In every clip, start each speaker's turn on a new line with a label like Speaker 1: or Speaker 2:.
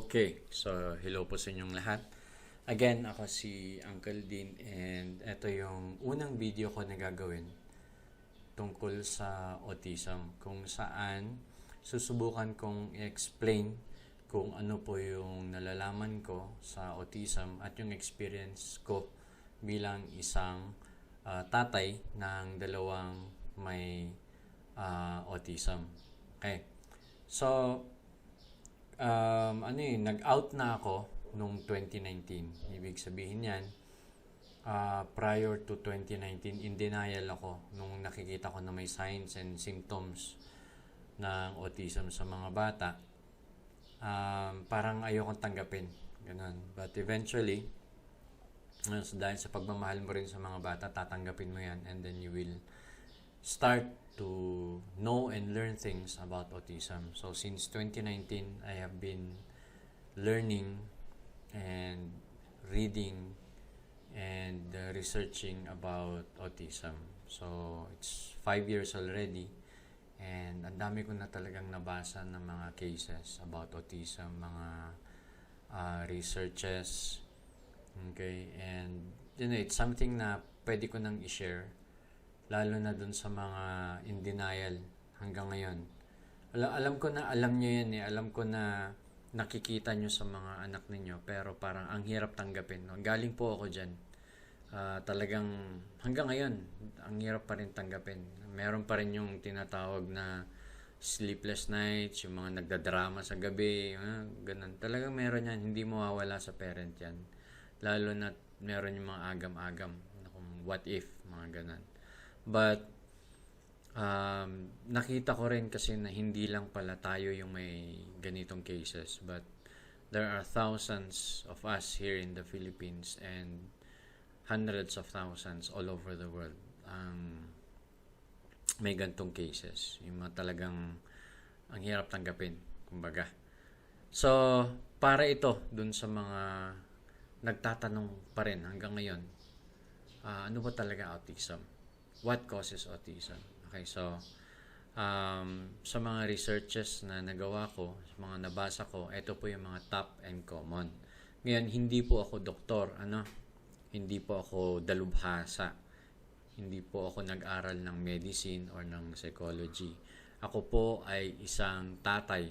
Speaker 1: Okay, so hello po sa inyong lahat. Again, ako si Uncle Dean and ito yung unang video ko na gagawin tungkol sa autism, kung saan susubukan kong i-explain kung ano po yung nalalaman ko sa autism at yung experience ko bilang isang tatay ng dalawang may autism. Okay. So, nag-out na ako nung 2019. Ibig sabihin yan, prior to 2019, in denial ako nung nakikita ko na may signs and symptoms ng autism sa mga bata. Parang ayokong tanggapin. Ganun. But eventually, dahil sa pagmamahal mo rin sa mga bata, tatanggapin mo yan and then you will start to know and learn things about autism. So since 2019, I have been learning and reading and researching about autism. So it's 5 years already and ang dami ko na talagang nabasa ng mga cases about autism, mga researches. Okay, and it's something na pwede ko nang i-share, lalo na dun sa mga in denial hanggang ngayon. Alam ko na alam nyo yan alam ko na nakikita nyo sa mga anak ninyo, pero parang ang hirap tanggapin. Galing po ako dyan. Talagang hanggang ngayon ang hirap pa rin tanggapin. Meron pa rin yung tinatawag na sleepless nights, yung mga nagdadrama sa gabi, ganun. Talagang meron yan, hindi mawawala sa parent yan. Lalo na meron yung mga agam-agam, what if, mga ganun. But nakita ko rin kasi na hindi lang pala tayo yung may ganitong cases, but there are thousands of us here in the Philippines and hundreds of thousands all over the world may ganitong cases, yung mga talagang ang hirap tanggapin, kumbaga. So para ito dun sa mga nagtatanong pa rin hanggang ngayon, ano ba talaga autism? What causes autism? Okay, so sa mga researches na nagawa ko, sa mga nabasa ko, ito po yung mga top and common. Ngayon, hindi po ako doktor, hindi po ako dalubhasa, hindi po ako nag-aral ng medicine or ng psychology. Ako po ay isang tatay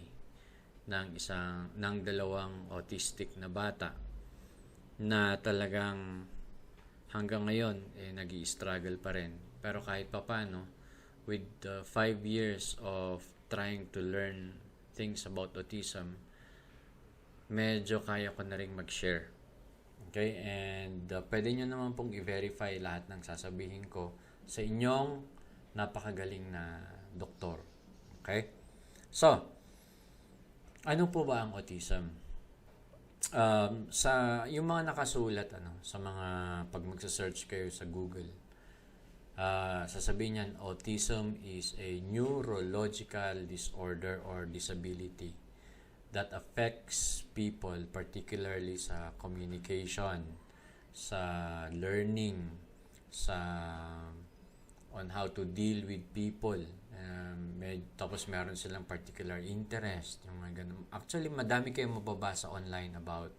Speaker 1: ng dalawang autistic na bata na talagang hanggang ngayon nag-i-struggle pa rin. Pero kahit papaano, with 5 years of trying to learn things about autism, medyo kaya ko na rin mag-share. Okay? And pwede nyo naman pong i-verify lahat ng sasabihin ko sa inyong napakagaling na doktor. Okay? So, ano po ba ang autism? Sa yung mga nakasulat sa mga pag magsa-search kayo sa Google, sasabihin niyan, autism is a neurological disorder or disability that affects people particularly sa communication, sa learning, on how to deal with people. Tapos meron silang particular interest, yung mga ganun. Actually, madami kayong mababasa online about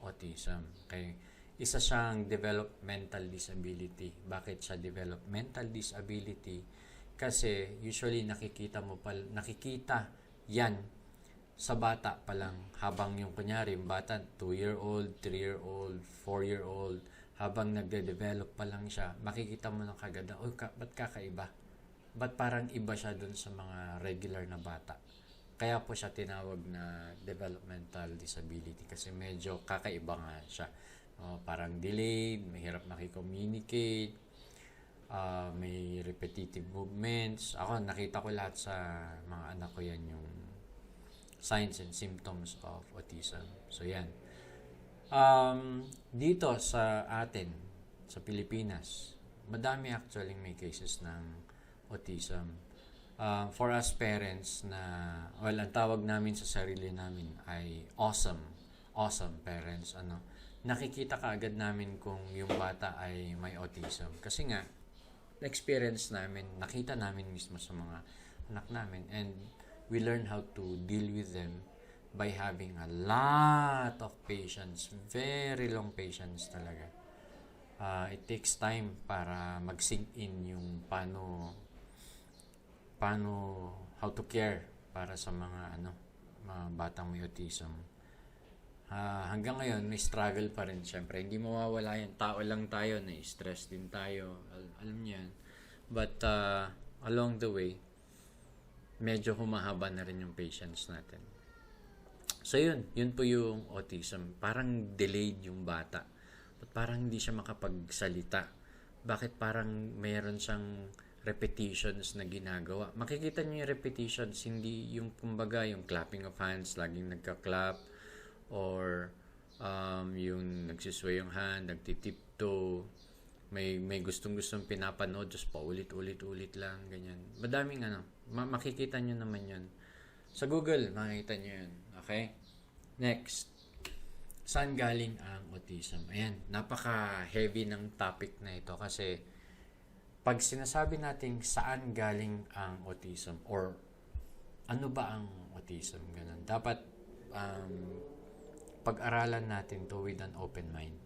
Speaker 1: autism. Okay? Isa siyang developmental disability. Bakit siya developmental disability? Kasi usually nakikita yan sa bata pa lang, habang yung kunyari yung bata 2-year-old, 3-year-old, 4-year-old, habang nagde-develop pa lang siya, makikita mo na kagad na, ba't kakaiba? Ba't parang iba siya dun sa mga regular na bata? Kaya po siya tinawag na developmental disability kasi medyo kakaiba nga siya. Parang delayed, mahirap makicommunicate, may repetitive movements. Ako, nakita ko lahat sa mga anak ko yan, yung signs and symptoms of autism. So, yan. Dito sa atin, sa Pilipinas, madami actually may cases ng autism. For us parents ang tawag namin sa sarili namin ay awesome parents, nakikita kaagad namin kung yung bata ay may autism. Kasi nga, na-experience namin, nakita namin mismo sa mga anak namin, and we learn how to deal with them by having a lot of patience, very long patience talaga. It takes time para mag-sink in yung paano how to care para sa mga batang may autism. Hanggang ngayon may struggle pa rin, syempre hindi mawawala yan, tao lang tayo, na-stress din tayo, alam niyo yan. But along the way medyo humahaba na rin yung patience natin. So yun po yung autism. Parang delayed yung bata. But parang hindi siya makapagsalita. Bakit parang mayroon siyang repetitions na ginagawa? Makikita niyo yung repetitions, hindi yung kumbaga yung clapping of hands, laging nagka-clap, or yung nagsisway yung hand, nagtitipto, may gustong pinapanood, just paulit-ulit lang, ganyan. Madaming makikita nyo naman yun. Sa Google, makikita nyo yun. Okay? Next. Saan galing ang autism? Ayan, napaka-heavy ng topic na ito kasi pag sinasabi natin saan galing ang autism or ano ba ang autism, ganun. Dapat pag-aralan natin to with an open mind.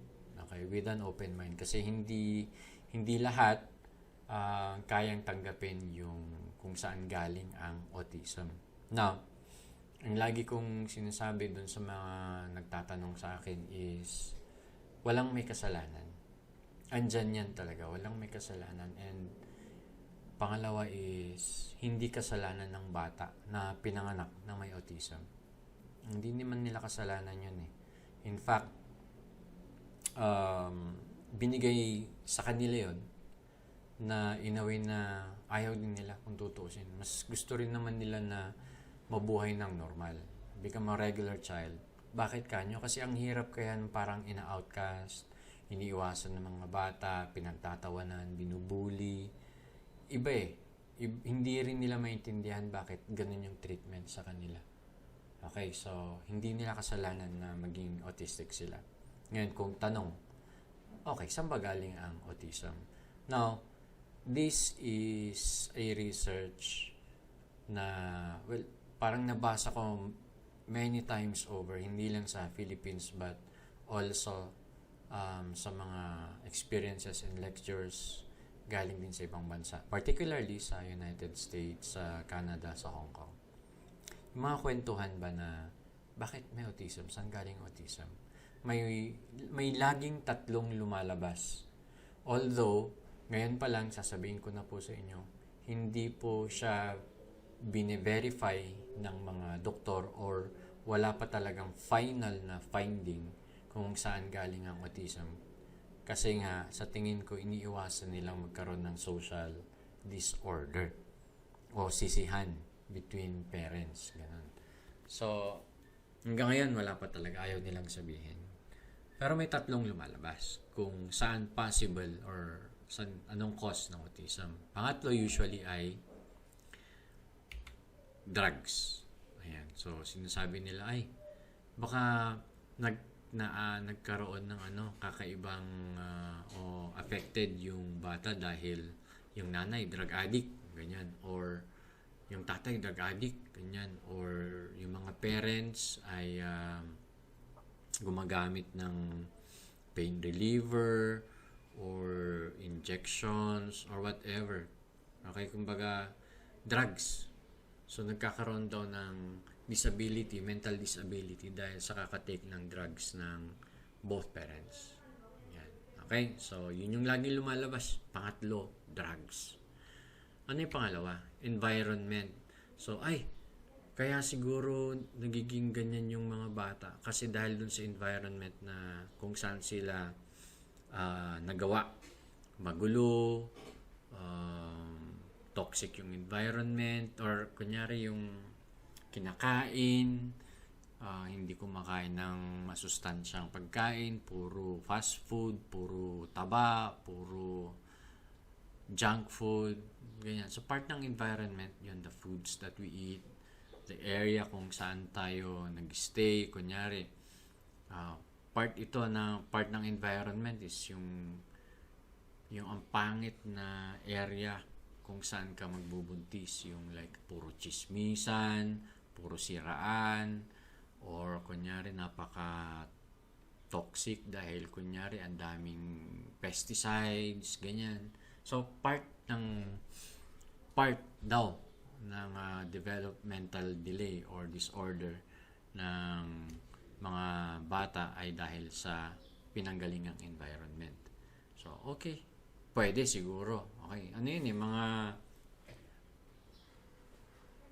Speaker 1: Okay, with an open mind kasi hindi lahat kayang tanggapin yung kung saan galing ang autism. Now, ang lagi kong sinasabi dun sa mga nagtatanong sa akin is walang may kasalanan. Andyan yan talaga, walang may kasalanan. And pangalawa is hindi kasalanan ng bata na pinanganak na may autism. Hindi naman nila kasalanan yun eh. In fact, binigay sa kanila yon na in a way na ayaw din nila kung tutuusin. Mas gusto rin naman nila na mabuhay ng normal. Become a regular child. Bakit kanyo? Kasi ang hirap kaya parang ina-outcast, iniiwasan ng mga bata, pinagtatawanan, binubuli. Iba eh. Hindi rin nila maintindihan bakit ganun yung treatment sa kanila. Okay, so hindi nila kasalanan na maging autistic sila. Ngayon, kung tanong, okay, saan ba galing ang autism? Now, this is a research na, well, parang nabasa ko many times over, hindi lang sa Philippines but also sa mga experiences and lectures galing din sa ibang bansa. Particularly sa United States, sa Canada, sa Hong Kong. Yung mga kwentuhan ba na bakit may autism? Saan galing autism? May laging tatlong lumalabas. Although, ngayon pa lang sasabihin ko na po sa inyo, hindi po siya bine-verify ng mga doktor or wala pa talagang final na finding kung saan galing ang autism. Kasi nga, sa tingin ko, iniiwasan nilang magkaroon ng social disorder o sisihan between parents. Ganun. So, hanggang ngayon, wala pa talaga. Ayaw nilang sabihin. Pero may tatlong lumalabas kung saan possible or anong cause ng autism. Pangatlo usually ay drugs. Ayan. So, sinasabi nila ay baka nagkaroon ng kakaibang o affected yung bata dahil yung nanay drug addict, ganyan, or yung tatay drug addict, ganyan, or yung mga parents ay gumagamit ng pain reliever or injections or whatever. Okay, kumbaga drugs. So nagkakaroon daw ng disability, mental disability dahil sa kakatake ng drugs ng both parents. Yan. Okay, so yun yung lagi lumalabas. Pangatlo, drugs. Ano yung pangalawa? Environment. So kaya siguro nagiging ganyan yung mga bata kasi dahil dun sa environment na kung saan sila nagawa. Magulo, toxic yung environment, or kunyari yung kinakain, hindi kumakain ng masustansyang pagkain, puro fast food, puro taba, puro junk food, ganyan. So part ng environment yun, the foods that we eat, the area kung saan tayo nag-stay, kunyari part ng environment is yung ang pangit na area kung saan ka magbubuntis, yung like puro chismisan, puro siraan, or kunyari napaka toxic dahil kunyari ang daming pesticides, ganyan. So part daw ng developmental delay or disorder ng mga bata ay dahil sa pinanggalingang environment. So, okay. Pwede siguro. Okay. Ano yun mga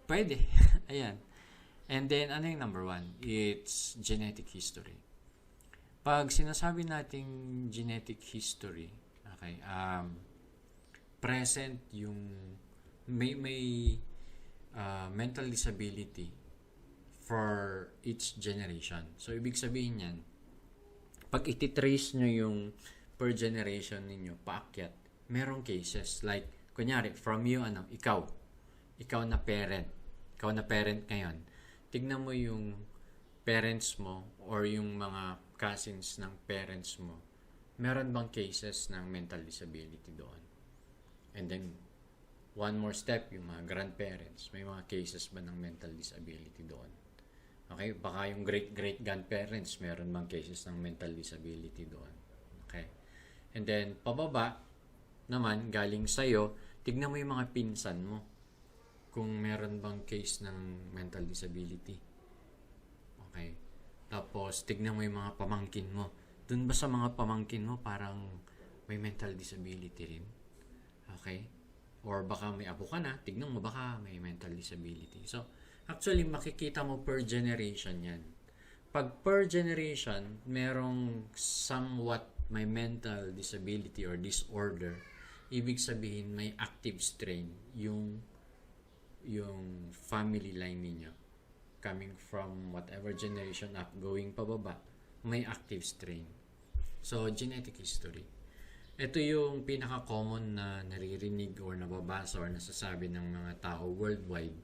Speaker 1: pwede. Ayan. And then, ano yung number 1? It's genetic history. Pag sinasabi nating genetic history, okay, present yung may mental disability for each generation. So, ibig sabihin yan, pag ititrace nyo yung per generation ninyo, paakyat, merong cases. Like, kunyari, from you, ikaw na parent ngayon. Tignan mo yung parents mo or yung mga cousins ng parents mo. Meron bang cases ng mental disability doon? And then, one more step, yung mga grandparents. May mga cases ba ng mental disability doon? Okay? Baka yung great-great-grandparents, meron bang cases ng mental disability doon? Okay? And then, pababa naman, galing sa'yo, tignan mo yung mga pinsan mo kung meron bang case ng mental disability. Okay? Tapos, tignan mo yung mga pamangkin mo. Doon ba sa mga pamangkin mo, parang may mental disability rin? Okay? Or baka may apo ka na, tignan mo baka may mental disability. So, actually, makikita mo per generation yan. Pag per generation, merong somewhat may mental disability or disorder, ibig sabihin may active strain yung family line ninyo. Coming from whatever generation up, going pababa, may active strain. So, genetic history. Ito yung pinaka-common na naririnig or nababasa or nasasabi ng mga tao worldwide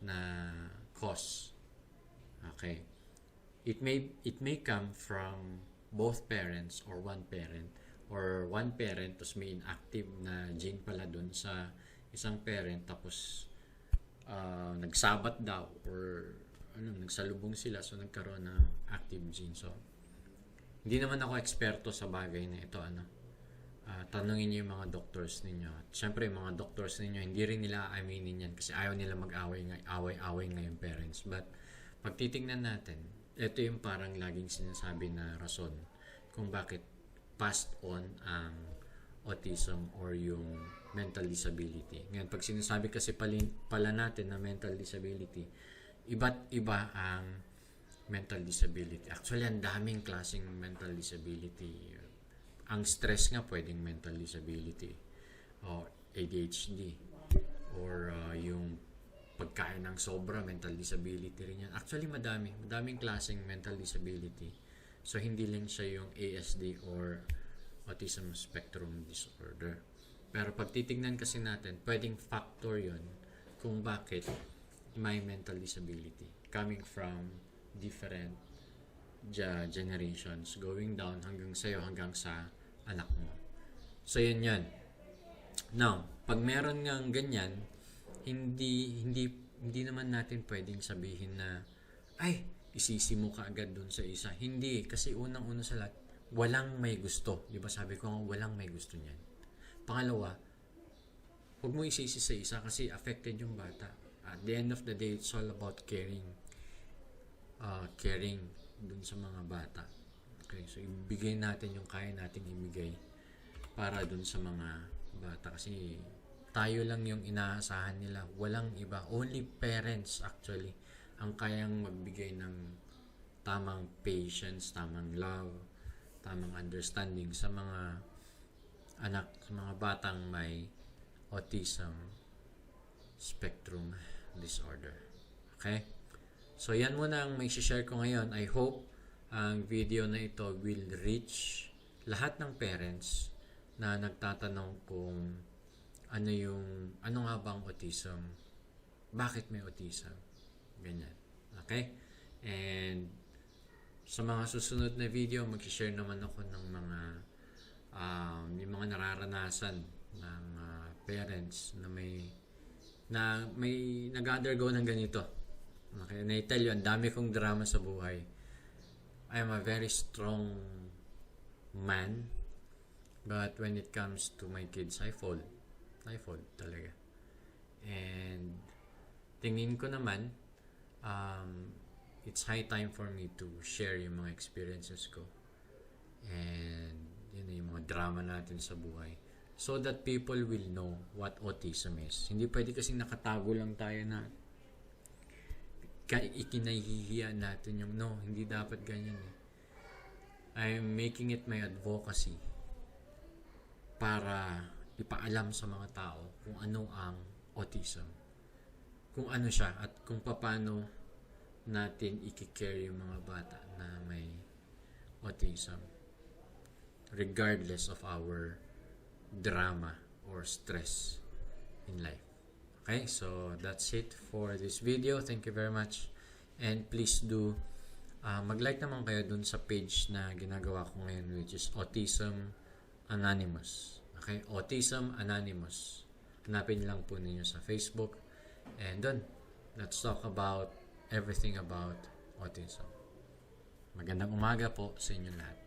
Speaker 1: na cause. Okay. It may come from both parents or one parent tapos may inactive na gene pala dun sa isang parent tapos nagsabat daw or nagsalubong sila so nagkaroon ng active gene. So hindi naman ako eksperto sa bagay na ito tanungin niyo yung mga doctors ninyo. At syempre, yung mga doctors ninyo, hindi rin nila aaminin yan kasi ayaw nila mag-away ngayon parents. But, pag titingnan natin, ito yung parang laging sinasabi na rason kung bakit passed on ang autism or yung mental disability. Ngayon, pag sinasabi kasi pala natin na mental disability, iba't iba ang mental disability. Actually, ang daming klaseng mental disability. Ang stress nga pwedeng mental disability o ADHD or yung pagkain ng sobra mental disability rin yan. Actually madaming klaseng mental disability. So hindi lang siya yung ASD or autism spectrum disorder. Pero pag titignan kasi natin, pwedeng factor yon kung bakit may mental disability coming from different generations going down hanggang sa'yo, hanggang sa anak mo. So, yun. Now, pag meron ngang ganyan, hindi naman natin pwedeng sabihin na, ay, isisi mo ka agad dun sa isa. Hindi, kasi unang-una sa lahat, walang may gusto. Di ba sabi ko, walang may gusto niyan. Pangalawa, huwag mo isisi sa isa kasi affected yung bata. At the end of the day, it's all about caring. Caring dun sa mga bata. Okay, so ibigay natin yung kaya nating ibigay para dun sa mga bata kasi tayo lang yung inaasahan nila, walang iba, only parents actually ang kayang magbigay ng tamang patience, tamang love, tamang understanding sa mga anak, sa mga batang may autism spectrum disorder. Okay, so yan muna ang may share ko ngayon. I hope ang video na ito will reach lahat ng parents na nagtatanong kung ano nga bang autism, bakit may autism, ganyan. Okay? And sa mga susunod na video, mag-share naman ako ng yung mga nararanasan ng parents na may nag-undergo ng ganito. Okay, and I tell you, ang dami kong drama sa buhay. I am a very strong man, but when it comes to my kids, I fall. I fall talaga. And tingin ko naman, it's high time for me to share yung mga experiences ko. And yun yung mga drama natin sa buhay. So that people will know what autism is. Hindi pwede kasing nakatago lang tayo na ikinahihiya natin yung no, hindi dapat ganyan eh. I'm making it my advocacy para ipaalam sa mga tao kung ano ang autism. Kung ano siya at kung paano natin i-care yung mga bata na may autism. Regardless of our drama or stress in life. Okay, so that's it for this video. Thank you very much. And please do mag-like naman kayo dun sa page na ginagawa ko ngayon, which is Autism Anonymous. Okay, Autism Anonymous. Hanapin lang po ninyo sa Facebook. And dun, let's talk about everything about autism. Magandang umaga po sa inyo lahat.